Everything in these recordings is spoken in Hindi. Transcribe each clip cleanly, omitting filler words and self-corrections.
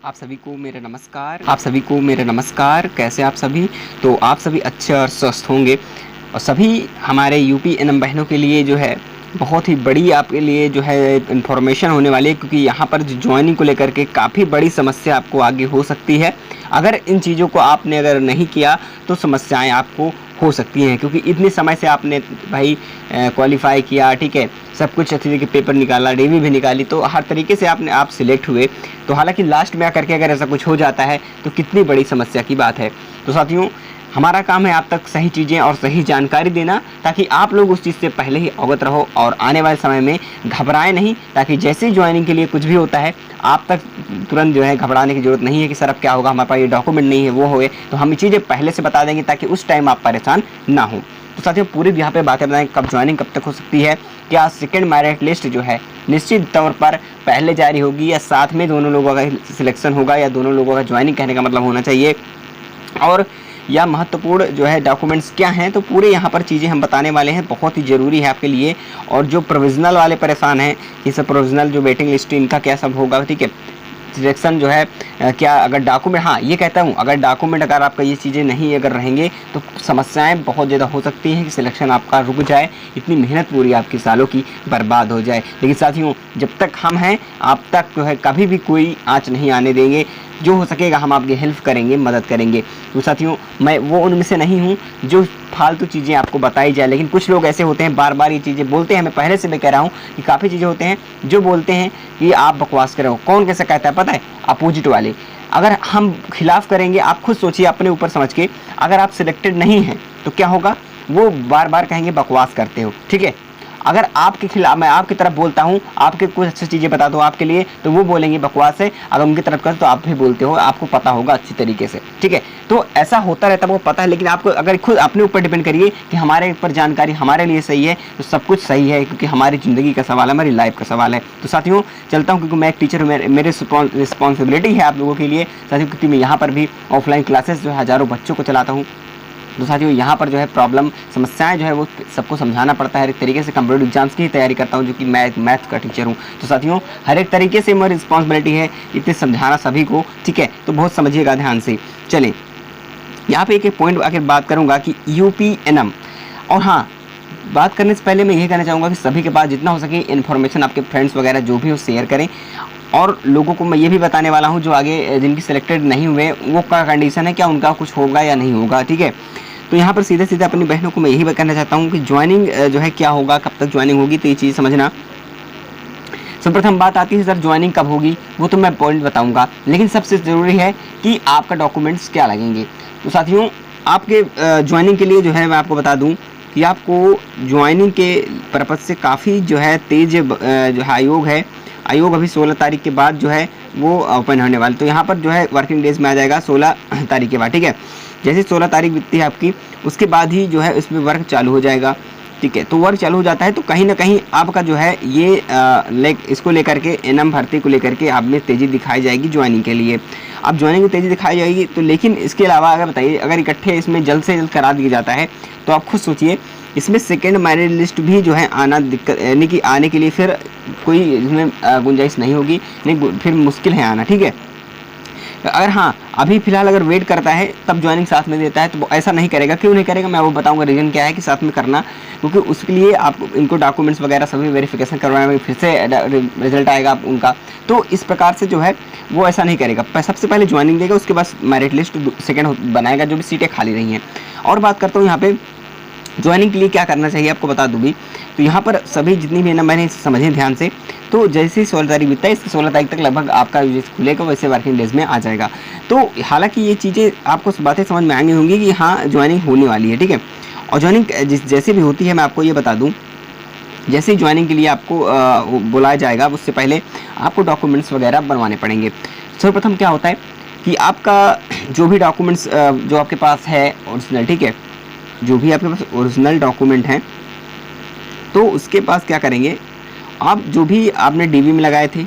आप सभी को मेरा नमस्कार। कैसे आप सभी? तो आप सभी अच्छे और स्वस्थ होंगे और सभी हमारे यूपी एनएम बहनों के लिए जो है बहुत ही बड़ी आपके लिए जो है इन्फॉर्मेशन होने वाली है, क्योंकि यहाँ पर ज्वाइनिंग को लेकर के काफ़ी बड़ी समस्या आपको आगे हो सकती है। अगर इन चीज़ों को आपने अगर नहीं किया तो समस्याएं आपको हो सकती हैं, क्योंकि इतने समय से आपने भाई क्वालिफाई किया, ठीक है, सब कुछ अच्छी तरीके पेपर निकाला, डीवी भी निकाली, तो हर तरीके से आप सिलेक्ट हुए। तो हालांकि लास्ट में आकर के अगर ऐसा कुछ हो जाता है तो कितनी बड़ी समस्या की बात है। तो साथियों, हमारा काम है आप तक सही चीज़ें और सही जानकारी देना, ताकि आप लोग उस चीज़ से पहले ही अवगत रहो और आने वाले समय में घबराएं नहीं, ताकि जैसे ही ज्वाइनिंग के लिए कुछ भी होता है आप तक तुरंत जो है घबराने की जरूरत नहीं है कि सर अब क्या होगा, हमारे पास ये डॉक्यूमेंट नहीं है, वो हो गए। तो हम ये चीज़ें पहले से बता देंगे ताकि उस टाइम आप परेशान ना हो। तो साथियों, पूरी यहाँ पे बातें बताएं कब ज्वाइनिंग कब तक हो सकती है, क्या सेकंड मेरिट लिस्ट जो है निश्चित तौर पर पहले जारी होगी या साथ में दोनों लोगों का सिलेक्शन होगा, या दोनों लोगों का ज्वाइनिंग कहने का मतलब होना चाहिए, और या महत्वपूर्ण जो है डॉक्यूमेंट्स क्या हैं। तो पूरे यहाँ पर चीज़ें हम बताने वाले हैं, बहुत ही ज़रूरी है आपके लिए। और जो प्रोविज़नल वाले परेशान हैं, ये सब प्रोविज़नल जो वेटिंग लिस्ट इनका क्या सब होगा, ठीक है, सिलेक्शन जो है क्या अगर डॉक्यूमेंट, हाँ ये कहता हूँ, अगर डॉक्यूमेंट अगर आपका ये चीज़ें नहीं अगर रहेंगे तो समस्याएं बहुत ज़्यादा हो सकती हैं कि सिलेक्शन आपका रुक जाए, इतनी मेहनत पूरी आपकी सालों की बर्बाद हो जाए। लेकिन साथियों, जब तक हम हैं आप तक जो है कभी भी कोई आँच नहीं आने देंगे, जो हो सकेगा हम आपकी हेल्प करेंगे, मदद करेंगे। तो साथियों, मैं वो उनमें से नहीं हूँ जो फालतू चीज़ें आपको बताई जाए, लेकिन कुछ लोग ऐसे होते हैं बार बार ये चीज़ें बोलते हैं। मैं पहले से मैं कह रहा हूँ कि काफ़ी चीज़ें होते हैं जो बोलते हैं कि आप बकवास करो। कौन कैसे कहता है पता है? अपोजिट वाले। अगर हम खिलाफ करेंगे, आप खुद सोचिए अपने ऊपर समझ के, अगर आप सिलेक्टेड नहीं हैं तो क्या होगा, वो बार बार कहेंगे बकवास करते हो, ठीक है। अगर आपके खिलाफ मैं आपकी तरफ बोलता हूँ, आपके कुछ अच्छी चीज़ें बता दूँ आपके लिए, तो वो बोलेंगे बकवास है। अगर उनकी तरफ कर तो आप भी बोलते हो, आपको पता होगा अच्छी तरीके से, ठीक है। तो ऐसा होता रहता है, वो पता है। लेकिन आपको अगर खुद अपने ऊपर डिपेंड करिए कि हमारे ऊपर जानकारी हमारे लिए सही है तो सब कुछ सही है, क्योंकि हमारी ज़िंदगी का सवाल है, हमारी लाइफ का सवाल है। तो साथियों, चलता हूँ, क्योंकि मैं एक टीचर हूँ, मेरे रिस्पॉन्सिबिलिटी है आप लोगों के लिए साथियों, क्योंकि मैं यहाँ पर भी ऑफलाइन क्लासेस जो है हज़ारों बच्चों को चलाता हूँ। तो साथियों, यहाँ पर जो है प्रॉब्लम समस्याएं जो है वो सबको समझाना पड़ता है। हर एक तरीके से कंप्यूटर एग्जाम्स की तैयारी करता हूँ, जो कि मैं मैथ का टीचर हूँ। तो साथियों, हर एक तरीके से मेरी रिस्पॉन्सिबिलिटी है इतने समझाना सभी को, ठीक है। तो बहुत समझिएगा ध्यान से। चलें, यहाँ पे एक पॉइंट आकर बात करूँगा कि यूपीएनएम। और हाँ, बात करने से पहले मैं यही कहना चाहूँगा कि सभी के पास जितना हो सके इन्फॉर्मेशन आपके फ्रेंड्स वगैरह जो भी हो शेयर करें। और लोगों को मैं ये भी बताने वाला हूँ जो आगे जिनकी सिलेक्टेड नहीं हुए, वो क्या कंडीशन है, क्या उनका कुछ होगा या नहीं होगा, ठीक है। तो यहाँ पर सीधे सीधे अपनी बहनों को मैं यही कहना चाहता हूँ कि ज्वाइनिंग जो है क्या होगा, कब तक ज्वाइनिंग होगी, तो ये चीज़ समझना। सर्वप्रथम बात आती है सर ज्वाइनिंग कब होगी, वो तो मैं पॉइंट बताऊंगा, लेकिन सबसे ज़रूरी है कि आपका डॉक्यूमेंट्स क्या लगेंगे। तो साथियों, आपके ज्वाइनिंग के लिए जो है मैं आपको बता दूं कि आपको ज्वाइनिंग के पर्पज़ से काफ़ी जो है तेज जो है आयोग अभी 16 तारीख के बाद जो है वो ओपन होने वाले। तो यहाँ पर जो है वर्किंग डेज में आ जाएगा 16 तारीख के बाद, ठीक है। जैसे 16 तारीख बीतती है आपकी, उसके बाद ही जो है इसमें वर्क चालू हो जाएगा, ठीक है। तो वर्क चालू हो जाता है तो कहीं ना कहीं आपका जो है ये इसको लेकर के एनएम भर्ती को लेकर के आप में तेज़ी दिखाई जाएगी ज्वाइनिंग के लिए। अब ज्वाइनिंग में तेज़ी दिखाई जाएगी, तो लेकिन इसके अलावा अगर बताइए, अगर इकट्ठे इसमें जल्द से जल्द करा दिया जाता है तो आप खुद सोचिए, इसमें सेकेंड मेरिट लिस्ट भी जो है आना दिक्कत, यानी कि आने के लिए फिर कोई इसमें गुंजाइश नहीं होगी, नहीं फिर मुश्किल है आना, ठीक है। अगर हाँ अभी फिलहाल अगर वेट करता है तब ज्वाइनिंग साथ में देता है, तो ऐसा नहीं करेगा। क्यों नहीं करेगा, मैं वो बताऊंगा रीज़न क्या है कि साथ में करना, क्योंकि उसके लिए आपको इनको डॉक्यूमेंट्स वगैरह सभी वेरिफिकेशन करवाने में फिर से रिजल्ट आएगा उनका। तो इस प्रकार से जो है वो ऐसा नहीं करेगा, सबसे पहले ज्वाइनिंग देगा, उसके बाद मेरिट लिस्ट सेकेंड बनाएगा जो भी सीटें खाली रही हैं। और बात करता हूँ यहाँ पे ज्वाइनिंग के लिए क्या करना चाहिए, आपको बता दूँ भी। तो यहाँ पर सभी जितनी भी मैंने समझें ध्यान से, तो जैसे ही 16 तारीख बीतता है, इसके 16 तारीख तक लगभग आपका जैसे खुलेगा वैसे वर्किंग डेज में आ जाएगा। तो हालांकि ये चीज़ें आपको बातें समझ में आएंगी होंगी कि हाँ ज्वाइनिंग होने वाली है, ठीक है। और ज्वाइनिंग जैसे भी होती है, मैं आपको ये बता दूँ, जैसे ही ज्वाइनिंग के लिए आपको बुलाया जाएगा उससे पहले आपको डॉक्यूमेंट्स वगैरह बनवाने पड़ेंगे। सर्वप्रथम क्या होता है कि आपका जो भी डॉक्यूमेंट्स जो आपके पास है ओरिजिनल, ठीक है, जो भी आपके पास ओरिजिनल डॉक्यूमेंट हैं, तो उसके पास क्या करेंगे आप, जो भी आपने डीवी में लगाए थे,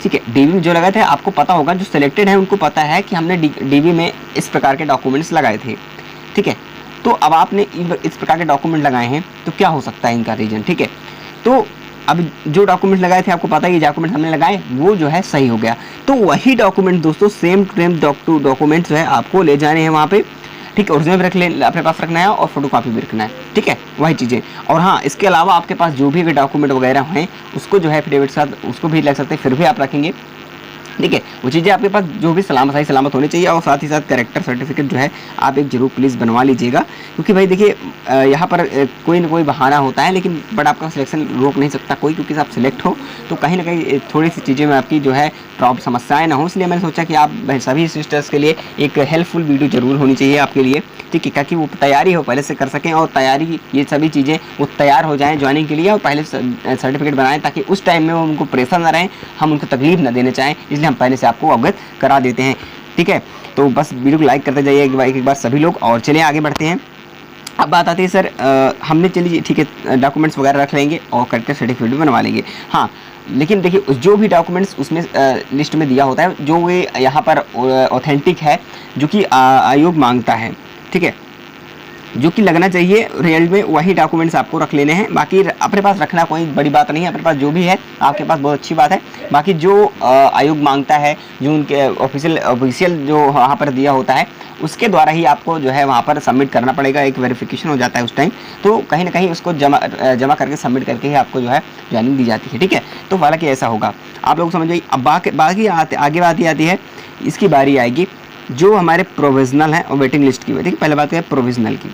ठीक है, डीवी में जो लगाए थे आपको पता होगा, जो सिलेक्टेड है उनको पता है कि हमने डीवी में इस प्रकार के डॉक्यूमेंट्स लगाए थे, ठीक है। तो अब आपने इस प्रकार के डॉक्यूमेंट लगाए हैं तो क्या हो सकता है इनका रीजन, ठीक है। तो अब जो डॉक्यूमेंट लगाए थे आपको पता है, ये डॉक्यूमेंट हमने लगाए वो जो है सही हो गया। तो वही डॉक्यूमेंट दोस्तों सेम टू सेम डॉक्यूमेंट जो है आपको ले जाने हैं वहाँ पे, ठीक है। ओरिजिनल भी रख ले अपने पास रखना है और फोटोकॉपी भी रखना है, ठीक है, वही चीज़ें। और हाँ, इसके अलावा आपके पास जो भी डॉक्यूमेंट वगैरह हैं उसको जो है एफिडेविट साथ उसको भी लग सकते हैं, फिर भी आप रखेंगे, ठीक है। वो चीज़ें आपके पास जो भी सही सलामत होनी चाहिए। और साथ ही साथ कैरेक्टर सर्टिफिकेट जो है आप एक जरूर प्लीज़ बनवा लीजिएगा, क्योंकि भाई देखिए यहाँ पर कोई ना कोई बहाना होता है, लेकिन बट आपका सिलेक्शन रोक नहीं सकता कोई, क्योंकि आप सिलेक्ट हो तो कहीं ना कहीं थोड़ी सी चीज़ें में आपकी जो है प्रॉब्लम समस्याएं ना हो। इसलिए मैंने सोचा कि आप सभी सिस्टर्स के लिए एक हेल्पफुल वीडियो जरूर होनी चाहिए आपके लिए, ठीक है, ताकि वो तैयारी हो पहले से कर सकें, और तैयारी ये सभी चीज़ें वो तैयार हो जाएं ज्वाइनिंग के लिए, और पहले सर्टिफिकेट बनाएं, ताकि उस टाइम में वो उनको प्रेशर ना रहें, हम उनको तकलीफ ना देना चाहें, इसलिए हम पहले से आपको अवगत करा देते हैं, ठीक है। तो बस वीडियो को लाइक करते जाइए एक बार सभी लोग, और चलिए आगे बढ़ते हैं। अब बात आती है सर, हमने चलिए ठीक है डॉक्यूमेंट्स वगैरह रख लेंगे और कैरेक्टर सर्टिफिकेट भी बनवा लेंगे, हाँ, लेकिन देखिए जो भी डॉक्यूमेंट्स उसमें लिस्ट में दिया होता है, जो वे यहाँ पर ऑथेंटिक है, जो कि आयोग मांगता है, ठीक है, जो कि लगना चाहिए रियल में, वही डॉक्यूमेंट्स आपको रख लेने हैं। बाकी अपने पास रखना कोई बड़ी बात नहीं है, अपने पास जो भी है आपके पास बहुत अच्छी बात है। बाकी जो आयोग मांगता है, जो उनके ऑफिशियल जो वहाँ पर दिया होता है, उसके द्वारा ही आपको जो है वहाँ पर सबमिट करना पड़ेगा, एक वेरिफिकेशन हो जाता है उस टाइम, तो कहीं ना कहीं उसको जमा करके सबमिट करके ही आपको जो है ज्वाइनिंग दी जाती है, ठीक है। तो हालांकि ऐसा होगा, आप लोग समझ जाइए। अब बाकी आगे बात आती है, इसकी बारी आएगी जो हमारे प्रोविजनल हैं और वेटिंग लिस्ट की, ठीक है। पहले बात करें प्रोविजनल की,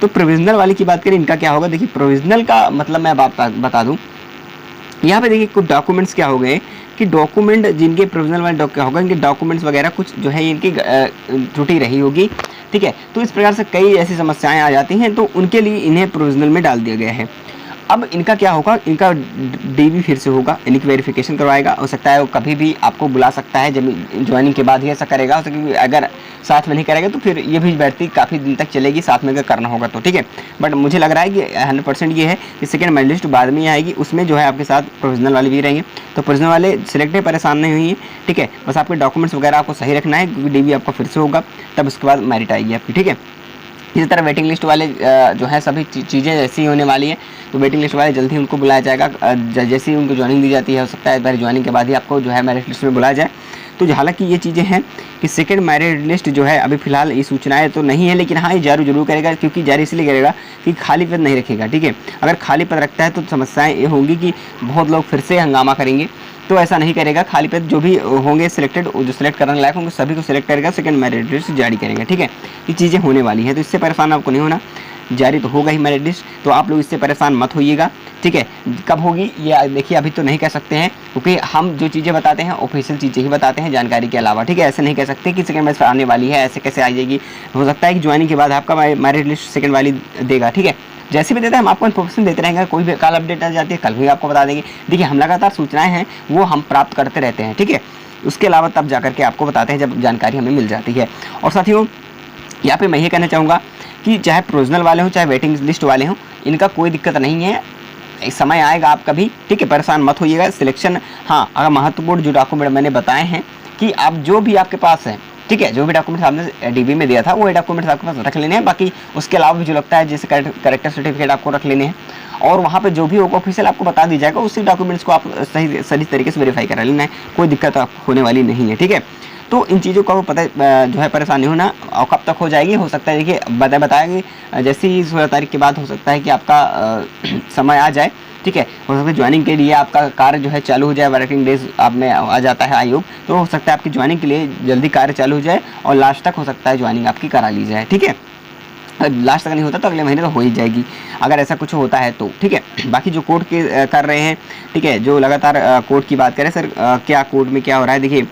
तो प्रोविजनल वाली की बात करें, इनका क्या होगा। देखिए प्रोविजनल का मतलब मैं बता दूं, यहाँ पे देखिए कुछ डॉक्यूमेंट्स क्या हो गए कि डॉक्यूमेंट जिनके प्रोविजनल वाले क्या होगा, इनके डॉक्यूमेंट्स वगैरह कुछ जो है इनकी त्रुटि रही होगी, ठीक है। तो इस प्रकार से कई ऐसी समस्याएं आ जाती हैं, तो उनके लिए इन्हें प्रोविजनल में डाल दिया गया है। अब इनका क्या होगा, इनका डीवी फिर से होगा, यानी कि वेरिफिकेशन करवाएगा। हो सकता है वो कभी भी आपको बुला सकता है, जब ज्वाइनिंग के बाद ही ऐसा करेगा। हो सकता है अगर साथ में नहीं करेगा तो फिर ये भी भर्ती काफ़ी दिन तक चलेगी, साथ में अगर करना होगा तो, ठीक है। बट मुझे लग रहा है कि 100% ये है कि सेकेंड मेरिट लिस्ट बाद में आएगी, उसमें जो है आपके साथ प्रोविजनल वाले भी रहेंगे। तो प्रोविजनल वाले सिलेक्ट है, परेशान नहीं हुई है, ठीक है। बस आपके डॉक्यूमेंट्स वगैरह आपको सही रखना है, क्योंकि डीवी आपका फिर से होगा, तब उसके बाद मेरिट आएगी आपकी, ठीक है। इसी तरह वेटिंग लिस्ट वाले जो है सभी चीज़ें ऐसी ही होने वाली है, तो वेटिंग लिस्ट वाले जल्दी उनको बुलाया जाएगा, जैसे ही उनको ज्वाइनिंग दी जाती है। हो सकता है एक बार ज्वाइनिंग के बाद ही आपको जो है मेरिट लिस्ट में बुलाया जाए। तो हालांकि ये चीज़ें हैं कि सेकंड मेरिट लिस्ट जो है अभी फिलहाल ये सूचनाएं तो नहीं है, लेकिन हाँ ये जारी जरूर करेगा, क्योंकि जारी इसलिए करेगा कि खाली पद नहीं रखेगा, ठीक है। अगर खाली पद रखता है तो समस्याएं ये होंगी कि बहुत लोग फिर से हंगामा करेंगे, तो ऐसा नहीं करेगा। खाली पद जो भी होंगे सिलेक्टेड, जो सिलेक्ट करने लायक होंगे सभी को सिलेक्ट करेगा, सेकंड मेरिट लिस्ट जारी करेगा, ठीक है। ये चीज़ें होने वाली हैं, तो इससे परेशान आपको नहीं होना, जारी तो होगा ही मेरिट लिस्ट, तो आप लोग इससे परेशान मत होइएगा, ठीक है। कब होगी ये देखिए अभी तो नहीं कह सकते हैं, क्योंकि हम जो चीज़ें बताते हैं ऑफिशियल चीज़ें ही बताते हैं जानकारी के अलावा, ठीक है। ऐसे नहीं कह सकते कि सेकंड बैच आने वाली है, ऐसे कैसे आ जाएगी। हो सकता है कि ज्वाइनिंग के बाद आपका मेरिट लिस्ट सेकंड वाली देगा, ठीक है। जैसे भी देता है हम आपको इन्फॉर्मेशन देते रहेंगे, कोई भी कल अपडेट आ जाती है कल भी आपको बता देंगे। देखिए हम लगातार सूचनाएं हैं वो हम प्राप्त करते रहते हैं, ठीक है। उसके अलावा तब जाकर के आपको बताते हैं जब जानकारी हमें मिल जाती है। और साथियों यहाँ पे मैं ये कहना चाहूँगा कि चाहे प्रोविजनल वाले हों चाहे वेटिंग लिस्ट वाले हों, इनका कोई दिक्कत नहीं है, एक समय आएगा आपका भी, ठीक है, परेशान मत होइएगा। सिलेक्शन हाँ, अगर महत्वपूर्ण जो डॉक्यूमेंट मैंने बताए हैं कि आप जो भी आपके पास है, ठीक है, जो भी डॉक्यूमेंट्स आपने डीबी में दिया था वो डॉक्यूमेंट्स आपके पास रख लेने हैं। बाकी उसके अलावा भी जो लगता है जैसे कैरेक्टर सर्टिफिकेट आपको रख लेने हैं, और वहाँ पे जो भी होगा ऑफिशियल आपको बता दी जाएगा, उसी डॉक्यूमेंट्स को आप सही तरीके से वेरीफाई करा लेना है, कोई दिक्कत होने वाली नहीं है, ठीक है। तो इन चीज़ों का पता जो है परेशानी होना, और कब तक हो जाएगी हो सकता है देखिए बताएंगे जैसे ही 16 तारीख के बाद हो सकता है कि आपका समय आ जाए, ठीक है। हो सकता है ज्वाइनिंग के लिए आपका कार्य जो है चालू हो जाए, वर्किंग डेज आप में आ जाता है आयोग, तो हो सकता है आपकी ज्वाइनिंग के लिए जल्दी कार्य चालू हो जाए और लास्ट तक हो सकता है ज्वाइनिंग आपकी करा ली जाए, ठीक है। लास्ट तक नहीं होता तो अगले महीने तो हो ही जाएगी अगर ऐसा कुछ होता है तो, ठीक है। बाकी जो कोर्ट के कर रहे हैं, ठीक है, जो लगातार कोर्ट की बात करें सर, क्या कोर्ट में क्या हो रहा है। देखिए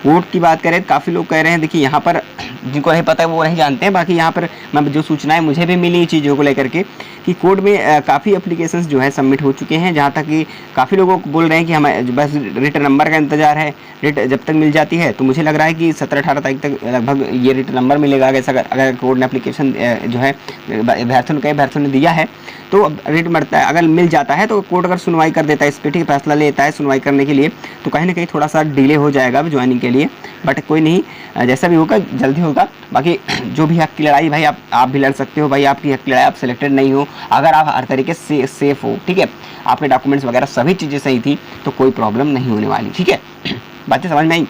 कोर्ट की बात करें, काफ़ी लोग कह रहे हैं, देखिए यहाँ पर जिनको नहीं पता है वो नहीं जानते हैं। बाकी यहाँ पर मैं जो सूचनाएं मुझे भी मिली चीज़ों को लेकर के कि कोर्ट में काफ़ी एप्लीकेशंस जो है सबमिट हो चुके हैं, जहाँ तक कि काफ़ी लोगों को बोल रहे हैं कि हमें बस रिट नंबर का इंतजार है, रिट जब तक मिल जाती है। तो मुझे लग रहा है कि 17-18 तारीख तक लगभग ये रिट नंबर मिलेगा, अगर कोर्ट ने एप्लीकेशन जो है अभ्यर्थियों ने दिया है तो रिट मरता है, अगर मिल जाता है तो कोर्ट अगर सुनवाई कर देता है, इस पर ठीक फैसला लेता है सुनवाई करने के लिए, तो कहीं ना कहीं थोड़ा सा डिले हो जाएगा अब ज्वाइनिंग के लिए, बट कोई नहीं, जैसा भी होगा जल्दी होगा। बाकी जो भी हक की लड़ाई भाई आप भी लड़ सकते हो भाई, आपकी हक की लड़ाई, आप सिलेक्टेड नहीं हो, अगर आप हर तरीके से सेफ हो, ठीक है, आपके डॉक्यूमेंट्स वगैरह सभी चीज़ें सही थी तो कोई प्रॉब्लम नहीं होने वाली, ठीक है। बातें समझ में आई?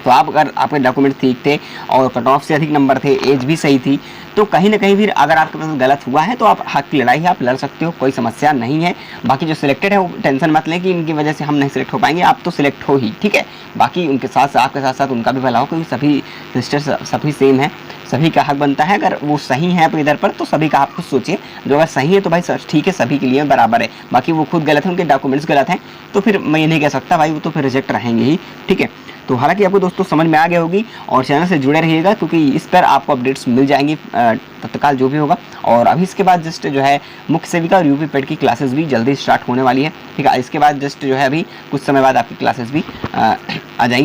तो आप अगर आपके डॉक्यूमेंट ठीक थे और कट ऑफ से अधिक नंबर थे, एज भी सही थी, तो कहीं ना कहीं फिर अगर आपके पास गलत हुआ है तो आप हक की लड़ाई आप लड़ सकते हो, कोई समस्या नहीं है। बाकी जो सिलेक्टेड है वो टेंशन मत लें कि इनकी वजह से हम नहीं सिलेक्ट हो पाएंगे, आप तो सिलेक्ट हो ही, ठीक है। बाकी उनके साथ आपके साथ साथ उनका भी भला हो, क्योंकि सभी सिस्टर्स सभी सेम है, सभी का हक बनता है। अगर वो सही है अपने इधर पर तो सभी का आप खुद सोचिए, जो अगर सही है तो भाई ठीक है, सभी के लिए बराबर है। बाकी वो खुद गलत है, उनके डॉक्यूमेंट्स गलत हैं, तो फिर मैं ये नहीं कह सकता भाई, वो तो फिर रिजेक्ट रहेंगे ही, ठीक है। तो हालांकि आपको दोस्तों समझ में आ गया होगी, और चैनल से जुड़े रहिएगा क्योंकि इस पर आपको अपडेट्स मिल जाएंगी तत्काल जो भी होगा। और अभी इसके बाद जस्ट जो है मुख्य सेविका और यूपी पेड की क्लासेस भी जल्दी स्टार्ट होने वाली है, ठीक है। इसके बाद जस्ट जो है अभी कुछ समय बाद आपकी क्लासेस भी आ जाएंगी।